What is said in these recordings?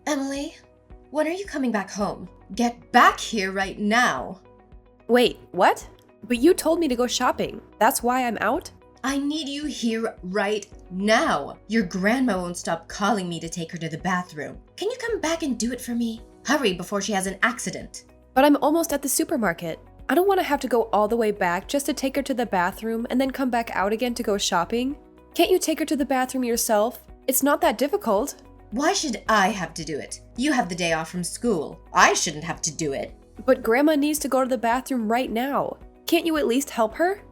Emily, when are you coming back home? Get back here right now. Wait, what? But you told me to go shopping. That's why I'm out? I need you here right now. Your grandma won't stop calling me to take her to the bathroom. Can you come back and do it for me? Hurry before she has an accident. But I'm almost at the supermarket. I don't want to have to go all the way back just to take her to the bathroom and then come back out again to go shopping. Can't you take her to the bathroom yourself? It's not that difficult. Why should I have to do it? You have the day off from school. I shouldn't have to do it. But Grandma needs to go to the bathroom right now. Can't you at least help her?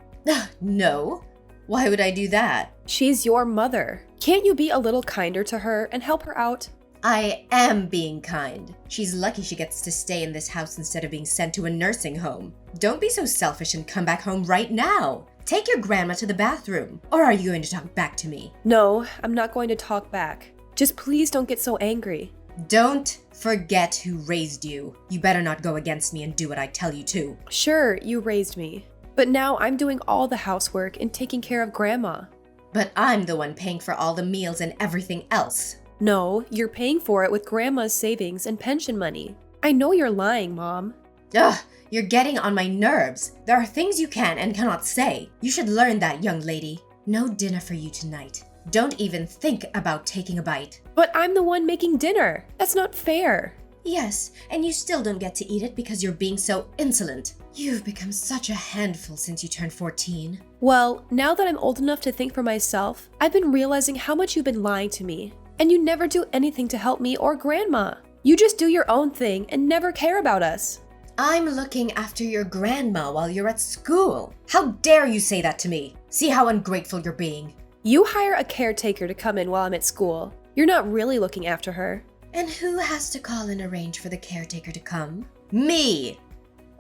No. Why would I do that? She's your mother. Can't you be a little kinder to her and help her out? I am being kind. She's lucky she gets to stay in this house instead of being sent to a nursing home. Don't be so selfish and come back home right now. Take your grandma to the bathroom. Or are you going to talk back to me? No, I'm not going to talk back. Just please don't get so angry. Don't forget who raised you. You better not go against me and do what I tell you to. Sure, you raised me. But now I'm doing all the housework and taking care of Grandma. But I'm the one paying for all the meals and everything else. No, you're paying for it with Grandma's savings and pension money. I know you're lying, Mom. Ugh, you're getting on my nerves. There are things you can and cannot say. You should learn that, young lady. No dinner for you tonight. Don't even think about taking a bite. But I'm the one making dinner. That's not fair. Yes, and you still don't get to eat it because you're being so insolent. You've become such a handful since you turned 14. Well, now that I'm old enough to think for myself, I've been realizing how much you've been lying to me. And you never do anything to help me or Grandma. You just do your own thing and never care about us. I'm looking after your grandma while you're at school. How dare you say that to me? See how ungrateful you're being. You hire a caretaker to come in while I'm at school. You're not really looking after her. And who has to call and arrange for the caretaker to come? Me!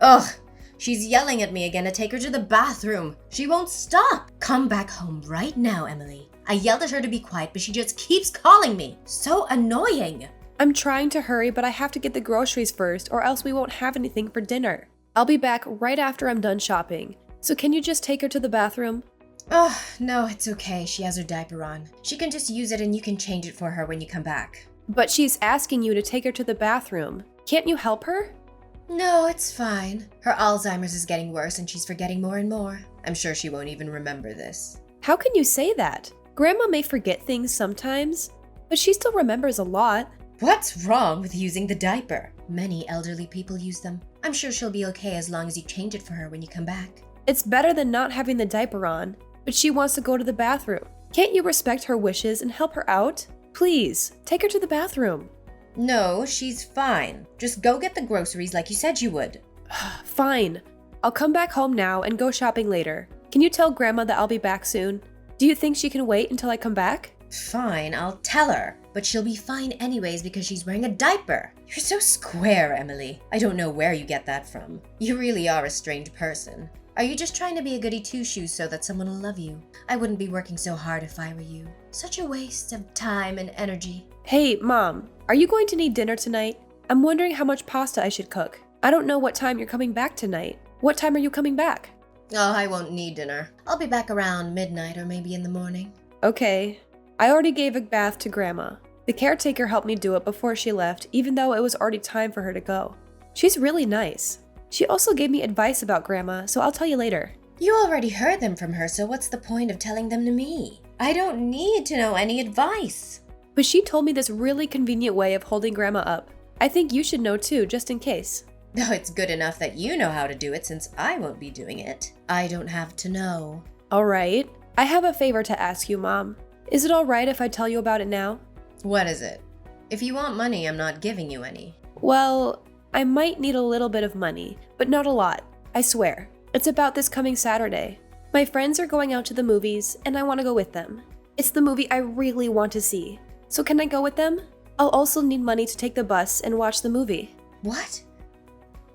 Ugh, she's yelling at me again to take her to the bathroom. She won't stop. Come back home right now, Emily. I yelled at her to be quiet, but she just keeps calling me. So annoying. I'm trying to hurry, but I have to get the groceries first or else we won't have anything for dinner. I'll be back right after I'm done shopping. So can you just take her to the bathroom? Oh, no, it's okay. She has her diaper on. She can just use it and you can change it for her when you come back. But she's asking you to take her to the bathroom. Can't you help her? No, it's fine. Her Alzheimer's is getting worse and she's forgetting more and more. I'm sure she won't even remember this. How can you say that? Grandma may forget things sometimes, but she still remembers a lot. What's wrong with using the diaper? Many elderly people use them. I'm sure she'll be okay as long as you change it for her when you come back. It's better than not having the diaper on, but she wants to go to the bathroom. Can't you respect her wishes and help her out? Please, take her to the bathroom. No, she's fine. Just go get the groceries like you said you would. Fine. I'll come back home now and go shopping later. Can you tell Grandma that I'll be back soon? Do you think she can wait until I come back? Fine, I'll tell her. But she'll be fine anyways because she's wearing a diaper. You're so square, Emily. I don't know where you get that from. You really are a strange person. Are you just trying to be a goody two-shoes so that someone will love you? I wouldn't be working so hard if I were you. Such a waste of time and energy. Hey, Mom, are you going to need dinner tonight? I'm wondering how much pasta I should cook. I don't know what time you're coming back tonight. What time are you coming back? Oh, I won't need dinner. I'll be back around midnight or maybe in the morning. Okay. I already gave a bath to Grandma. The caretaker helped me do it before she left, even though it was already time for her to go. She's really nice. She also gave me advice about Grandma, so I'll tell you later. You already heard them from her, so what's the point of telling them to me? I don't need to know any advice. But she told me this really convenient way of holding Grandma up. I think you should know too, just in case. Though it's good enough that you know how to do it since I won't be doing it. I don't have to know. Alright. I have a favor to ask you, Mom. Is it alright if I tell you about it now? What is it? If you want money, I'm not giving you any. Well, I might need a little bit of money, but not a lot. I swear. It's about this coming Saturday. My friends are going out to the movies, and I want to go with them. It's the movie I really want to see. So can I go with them? I'll also need money to take the bus and watch the movie. What?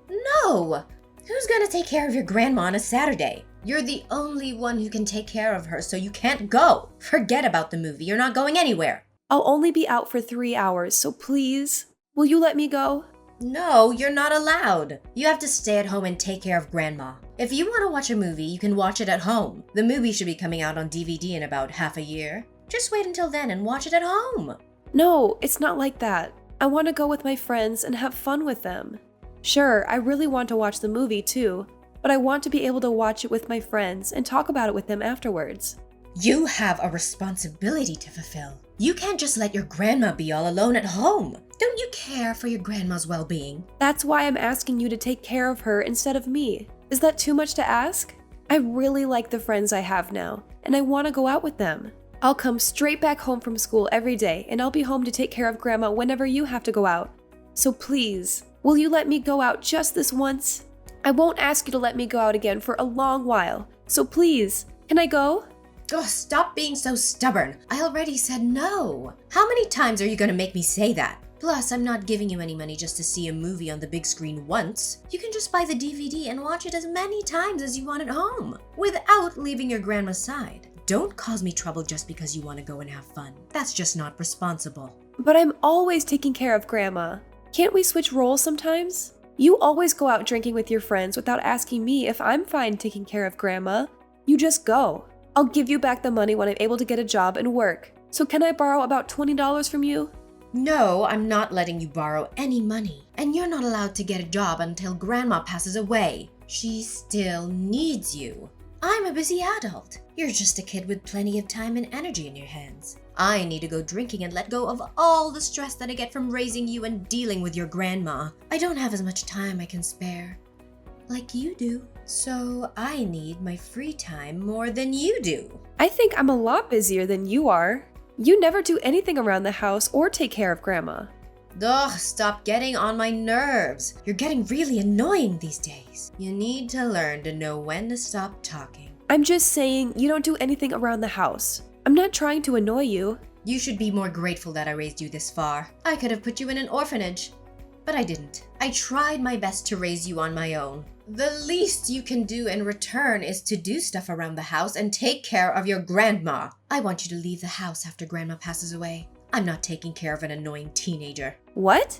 No! Who's gonna take care of your grandma on a Saturday? You're the only one who can take care of her, so you can't go. Forget about the movie. You're not going anywhere. I'll only be out for 3 hours, so please, will you let me go? No, you're not allowed. You have to stay at home and take care of Grandma. If you want to watch a movie, you can watch it at home. The movie should be coming out on DVD in about half a year. Just wait until then and watch it at home. No, it's not like that. I want to go with my friends and have fun with them. Sure, I really want to watch the movie too, but I want to be able to watch it with my friends and talk about it with them afterwards. You have a responsibility to fulfill. You can't just let your grandma be all alone at home. Don't you care for your grandma's well-being? That's why I'm asking you to take care of her instead of me. Is that too much to ask? I really like the friends I have now, and I want to go out with them. I'll come straight back home from school every day, and I'll be home to take care of Grandma whenever you have to go out. So please, will you let me go out just this once? I won't ask you to let me go out again for a long while, so please, can I go? Oh, stop being so stubborn. I already said no. How many times are you going to make me say that? Plus, I'm not giving you any money just to see a movie on the big screen once. You can just buy the DVD and watch it as many times as you want at home, without leaving your grandma's side. Don't cause me trouble just because you want to go and have fun. That's just not responsible. But I'm always taking care of Grandma. Can't we switch roles sometimes? You always go out drinking with your friends without asking me if I'm fine taking care of Grandma. You just go. I'll give you back the money when I'm able to get a job and work. So can I borrow about $20 from you? No, I'm not letting you borrow any money. And you're not allowed to get a job until Grandma passes away. She still needs you. I'm a busy adult. You're just a kid with plenty of time and energy in your hands. I need to go drinking and let go of all the stress that I get from raising you and dealing with your grandma. I don't have as much time I can spare, like you do. So I need my free time more than you do. I think I'm a lot busier than you are. You never do anything around the house or take care of Grandma. Ugh, stop getting on my nerves. You're getting really annoying these days. You need to learn to know when to stop talking. I'm just saying you don't do anything around the house. I'm not trying to annoy you. You should be more grateful that I raised you this far. I could have put you in an orphanage, but I didn't. I tried my best to raise you on my own. The least you can do in return is to do stuff around the house and take care of your grandma. I want you to leave the house after Grandma passes away. I'm not taking care of an annoying teenager. What?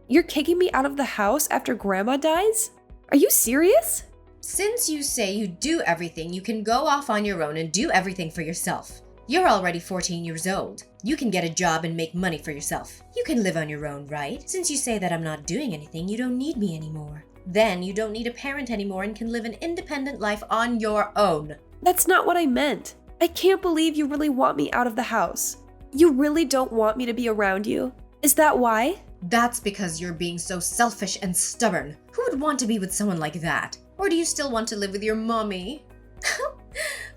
You're kicking me out of the house after Grandma dies? Are you serious? Since you say you do everything, you can go off on your own and do everything for yourself. You're already 14 years old. You can get a job and make money for yourself. You can live on your own, right? Since you say that I'm not doing anything, you don't need me anymore. Then you don't need a parent anymore and can live an independent life on your own. That's not what I meant. I can't believe you really want me out of the house. You really don't want me to be around you. Is that why? That's because you're being so selfish and stubborn. Who would want to be with someone like that? Or do you still want to live with your mommy?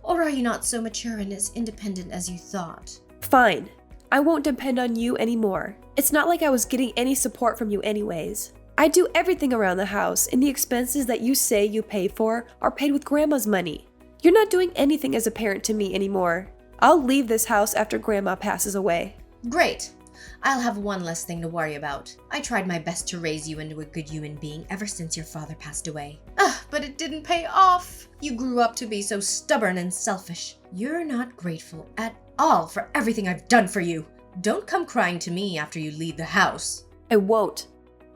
Or are you not so mature and as independent as you thought? Fine. I won't depend on you anymore. It's not like I was getting any support from you anyways. I do everything around the house, and the expenses that you say you pay for are paid with Grandma's money. You're not doing anything as a parent to me anymore. I'll leave this house after Grandma passes away. Great. I'll have one less thing to worry about. I tried my best to raise you into a good human being ever since your father passed away. But it didn't pay off. You grew up to be so stubborn and selfish. You're not grateful at all for everything I've done for you. Don't come crying to me after you leave the house. I won't.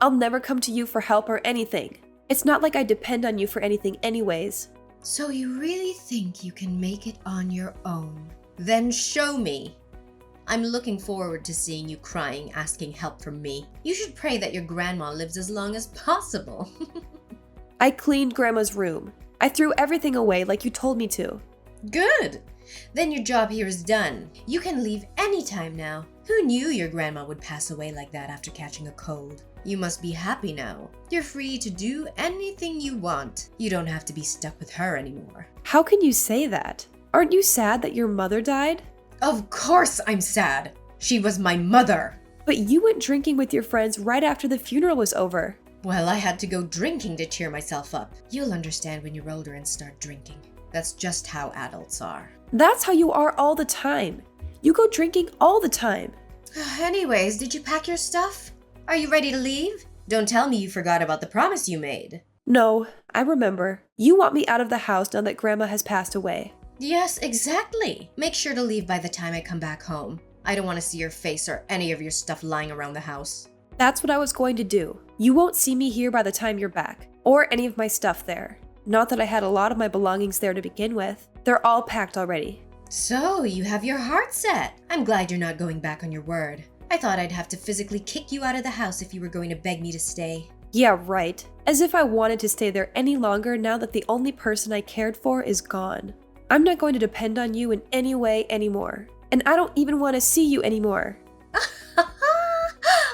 I'll never come to you for help or anything. It's not like I depend on you for anything anyways. So you really think you can make it on your own? Then show me. I'm looking forward to seeing you crying, asking help from me. You should pray that your grandma lives as long as possible. I cleaned Grandma's room. I threw everything away like you told me to. Good. Then your job here is done. You can leave anytime now. Who knew your grandma would pass away like that after catching a cold? You must be happy now. You're free to do anything you want. You don't have to be stuck with her anymore. How can you say that? Aren't you sad that your mother died? Of course I'm sad. She was my mother. But you went drinking with your friends right after the funeral was over. Well, I had to go drinking to cheer myself up. You'll understand when you're older and start drinking. That's just how adults are. That's how you are all the time. You go drinking all the time. Anyways, did you pack your stuff? Are you ready to leave? Don't tell me you forgot about the promise you made. No, I remember. You want me out of the house now that Grandma has passed away. Yes, exactly. Make sure to leave by the time I come back home. I don't want to see your face or any of your stuff lying around the house. That's what I was going to do. You won't see me here by the time you're back, or any of my stuff there. Not that I had a lot of my belongings there to begin with. They're all packed already. So, you have your heart set. I'm glad you're not going back on your word. I thought I'd have to physically kick you out of the house if you were going to beg me to stay. Yeah, right. As if I wanted to stay there any longer now that the only person I cared for is gone. I'm not going to depend on you in any way anymore. And I don't even want to see you anymore.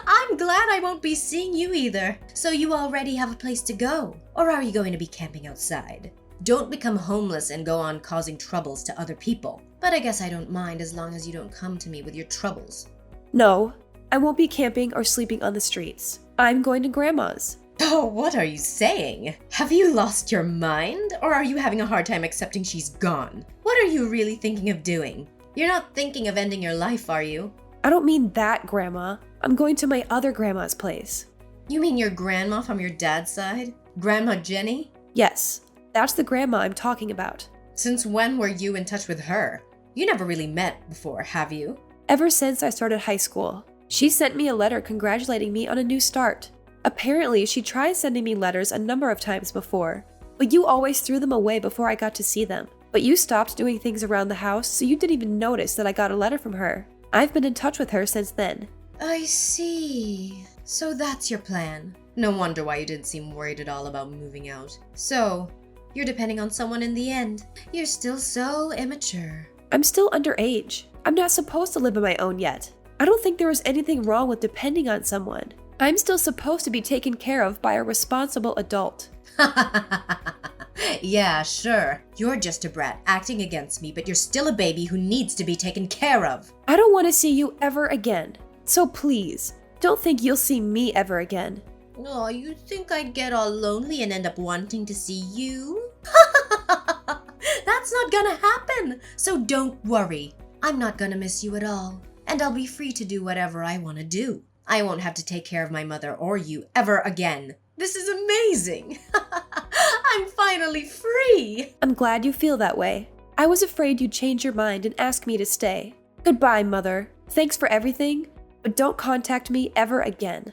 I'm glad I won't be seeing you either. So you already have a place to go? Or are you going to be camping outside? Don't become homeless and go on causing troubles to other people. But I guess I don't mind as long as you don't come to me with your troubles. No, I won't be camping or sleeping on the streets. I'm going to Grandma's. Oh, what are you saying? Have you lost your mind? Or are you having a hard time accepting she's gone? What are you really thinking of doing? You're not thinking of ending your life, are you? I don't mean that grandma. I'm going to my other grandma's place. You mean your grandma from your dad's side? Grandma Jenny? Yes, that's the grandma I'm talking about. Since when were you in touch with her? You never really met before, have you? Ever since I started high school. She sent me a letter congratulating me on a new start. Apparently, she tried sending me letters a number of times before, but you always threw them away before I got to see them. But you stopped doing things around the house, so you didn't even notice that I got a letter from her. I've been in touch with her since then. I see. So that's your plan. No wonder why you didn't seem worried at all about moving out. So, you're depending on someone in the end. You're still so immature. I'm still underage. I'm not supposed to live on my own yet. I don't think there was anything wrong with depending on someone. I'm still supposed to be taken care of by a responsible adult. Yeah, sure. You're just a brat acting against me, but you're still a baby who needs to be taken care of. I don't want to see you ever again. So please, don't think you'll see me ever again. Oh, you think I'd get all lonely and end up wanting to see you? That's not gonna happen, so don't worry. I'm not gonna miss you at all, and I'll be free to do whatever I want to do. I won't have to take care of my mother or you ever again. This is amazing. I'm finally free. I'm glad you feel that way. I was afraid you'd change your mind and ask me to stay. Goodbye, Mother. Thanks for everything, but don't contact me ever again.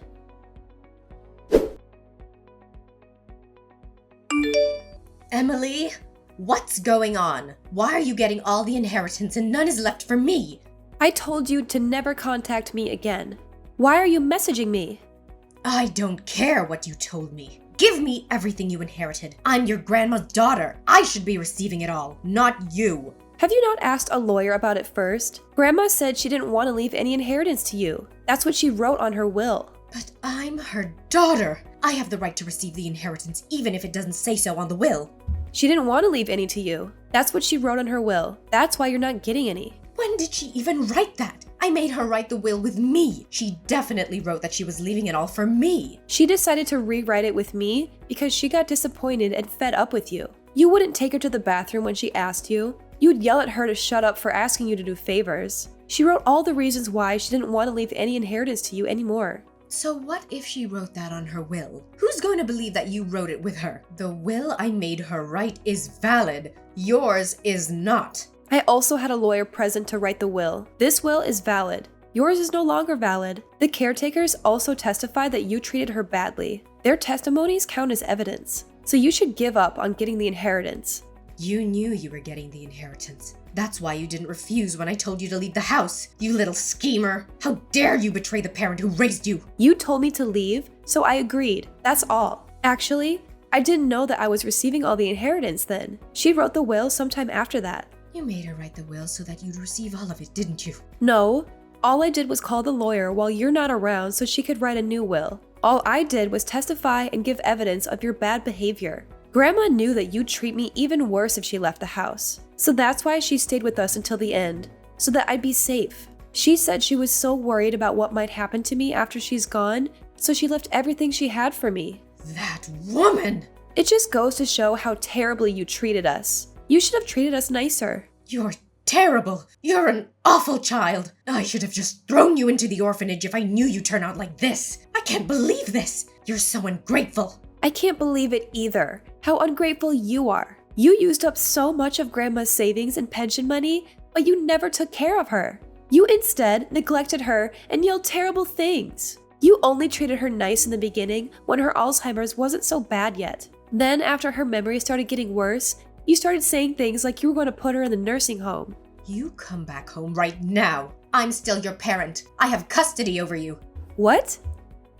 Emily, what's going on? Why are you getting all the inheritance and none is left for me? I told you to never contact me again. Why are you messaging me? I don't care what you told me. Give me everything you inherited. I'm your grandma's daughter. I should be receiving it all, not you. Have you not asked a lawyer about it first? Grandma said she didn't want to leave any inheritance to you. That's what she wrote on her will. But I'm her daughter. I have the right to receive the inheritance even if it doesn't say so on the will. She didn't want to leave any to you. That's what she wrote on her will. That's why you're not getting any. When did she even write that? I made her write the will with me. She definitely wrote that she was leaving it all for me. She decided to rewrite it with me because she got disappointed and fed up with you. You wouldn't take her to the bathroom when she asked you. You'd yell at her to shut up for asking you to do favors. She wrote all the reasons why she didn't want to leave any inheritance to you anymore. So what if she wrote that on her will? Who's going to believe that you wrote it with her? The will I made her write is valid. Yours is not. I also had a lawyer present to write the will. This will is valid. Yours is no longer valid. The caretakers also testified that you treated her badly. Their testimonies count as evidence. So you should give up on getting the inheritance. You knew you were getting the inheritance. That's why you didn't refuse when I told you to leave the house, you little schemer. How dare you betray the parent who raised you? You told me to leave, so I agreed. That's all. Actually, I didn't know that I was receiving all the inheritance then. She wrote the will sometime after that. You made her write the will so that you'd receive all of it, didn't you? No, all I did was call the lawyer while you're not around so she could write a new will. All I did was testify and give evidence of your bad behavior. Grandma knew that you'd treat me even worse if she left the house. So that's why she stayed with us until the end, so that I'd be safe. She said she was so worried about what might happen to me after she's gone, so she left everything she had for me. That woman! It just goes to show how terribly you treated us. You should have treated us nicer. You're terrible. You're an awful child. I should have just thrown you into the orphanage if I knew you'd turn out like this. I can't believe this. You're so ungrateful. I can't believe it either. How ungrateful you are. You used up so much of Grandma's savings and pension money, but you never took care of her. You instead neglected her and yelled terrible things. You only treated her nice in the beginning when her Alzheimer's wasn't so bad yet. Then after her memory started getting worse, you started saying things like you were going to put her in the nursing home. You come back home right now. I'm still your parent. I have custody over you. What?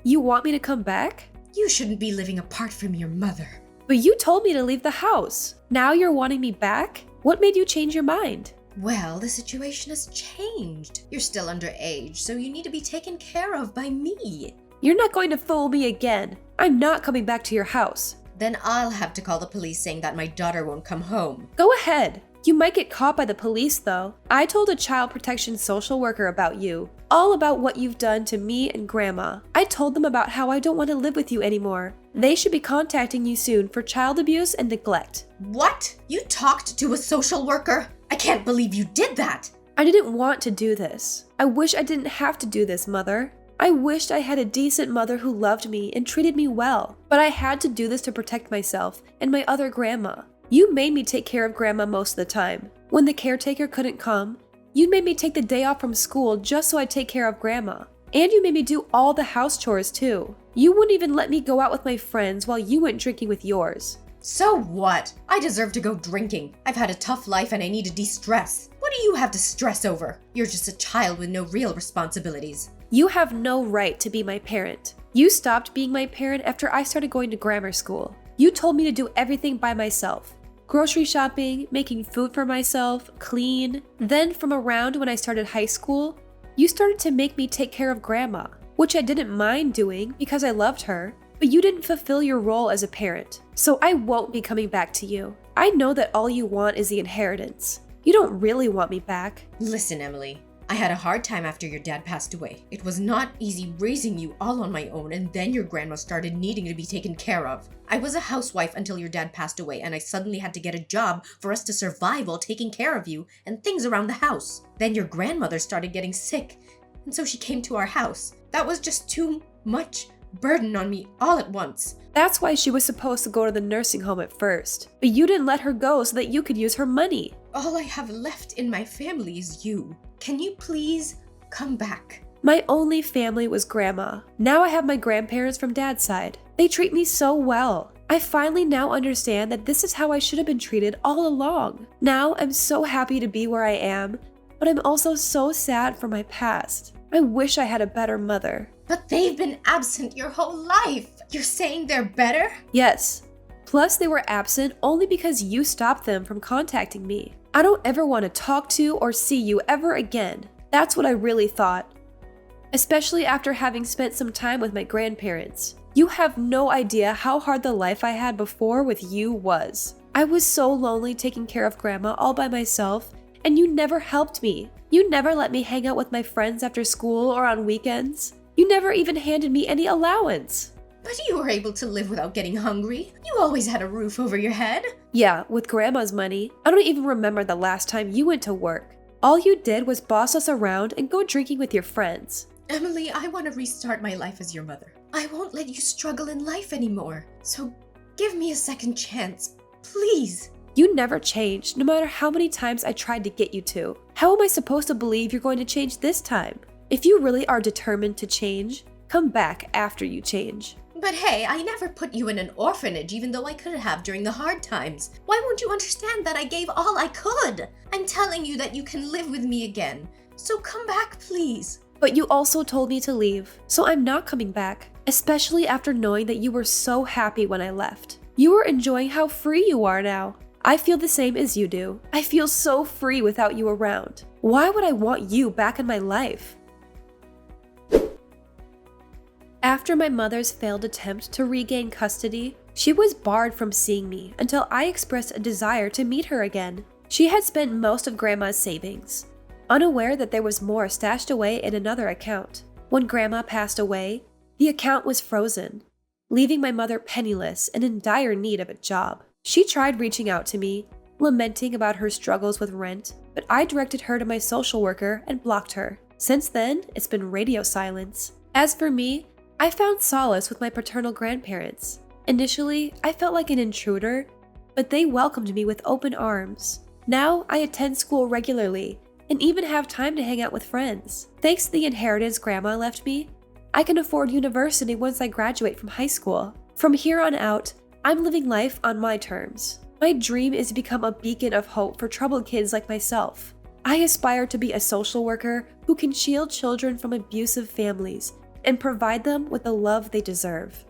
You want me to come back? You shouldn't be living apart from your mother. But you told me to leave the house. Now you're wanting me back? What made you change your mind? Well, the situation has changed. You're still underage, so you need to be taken care of by me. You're not going to fool me again. I'm not coming back to your house. Then I'll have to call the police saying that my daughter won't come home. Go ahead. You might get caught by the police, though. I told a child protection social worker about you. All about what you've done to me and Grandma. I told them about how I don't want to live with you anymore. They should be contacting you soon for child abuse and neglect. What? You talked to a social worker? I can't believe you did that! I didn't want to do this. I wish I didn't have to do this, Mother. I wished I had a decent mother who loved me and treated me well, but I had to do this to protect myself and my other grandma. You made me take care of Grandma most of the time. When the caretaker couldn't come, you made me take the day off from school just so I'd take care of Grandma. And you made me do all the house chores too. You wouldn't even let me go out with my friends while you went drinking with yours. So what? I deserve to go drinking. I've had a tough life and I need to de-stress. What do you have to stress over? You're just a child with no real responsibilities. You have no right to be my parent. You stopped being my parent after I started going to grammar school. You told me to do everything by myself. Grocery shopping, making food for myself, clean. Then from around when I started high school, you started to make me take care of Grandma, which I didn't mind doing because I loved her, but you didn't fulfill your role as a parent. So I won't be coming back to you. I know that all you want is the inheritance. You don't really want me back. Listen, Emily. I had a hard time after your dad passed away. It was not easy raising you all on my own, and then your grandma started needing to be taken care of. I was a housewife until your dad passed away, and I suddenly had to get a job for us to survive while taking care of you and things around the house. Then your grandmother started getting sick, and so she came to our house. That was just too much burden on me all at once. That's why she was supposed to go to the nursing home at first, but you didn't let her go so that you could use her money. All I have left in my family is you. Can you please come back? My only family was Grandma. Now I have my grandparents from Dad's side. They treat me so well. I finally now understand that this is how I should have been treated all along. Now I'm so happy to be where I am, but I'm also so sad for my past. I wish I had a better mother. But they've been absent your whole life. You're saying they're better? Yes. Plus, they were absent only because you stopped them from contacting me. I don't ever want to talk to or see you ever again. That's what I really thought. Especially after having spent some time with my grandparents. You have no idea how hard the life I had before with you was. I was so lonely taking care of Grandma all by myself, and you never helped me. You never let me hang out with my friends after school or on weekends. You never even handed me any allowance. But you were able to live without getting hungry. You always had a roof over your head. Yeah, with Grandma's money. I don't even remember the last time you went to work. All you did was boss us around and go drinking with your friends. Emily, I want to restart my life as your mother. I won't let you struggle in life anymore. So give me a second chance, please. You never changed, no matter how many times I tried to get you to. How am I supposed to believe you're going to change this time? If you really are determined to change, come back after you change. But hey, I never put you in an orphanage even though I could have during the hard times. Why won't you understand that I gave all I could? I'm telling you that you can live with me again. So come back, please. But you also told me to leave, so I'm not coming back, especially after knowing that you were so happy when I left. You were enjoying how free you are now. I feel the same as you do. I feel so free without you around. Why would I want you back in my life? After my mother's failed attempt to regain custody, she was barred from seeing me until I expressed a desire to meet her again. She had spent most of Grandma's savings, unaware that there was more stashed away in another account. When Grandma passed away, the account was frozen, leaving my mother penniless and in dire need of a job. She tried reaching out to me, lamenting about her struggles with rent, but I directed her to my social worker and blocked her. Since then, it's been radio silence. As for me, I found solace with my paternal grandparents. Initially, I felt like an intruder, but they welcomed me with open arms. Now, I attend school regularly and even have time to hang out with friends. Thanks to the inheritance Grandma left me, I can afford university once I graduate from high school. From here on out, I'm living life on my terms. My dream is to become a beacon of hope for troubled kids like myself. I aspire to be a social worker who can shield children from abusive families and provide them with the love they deserve.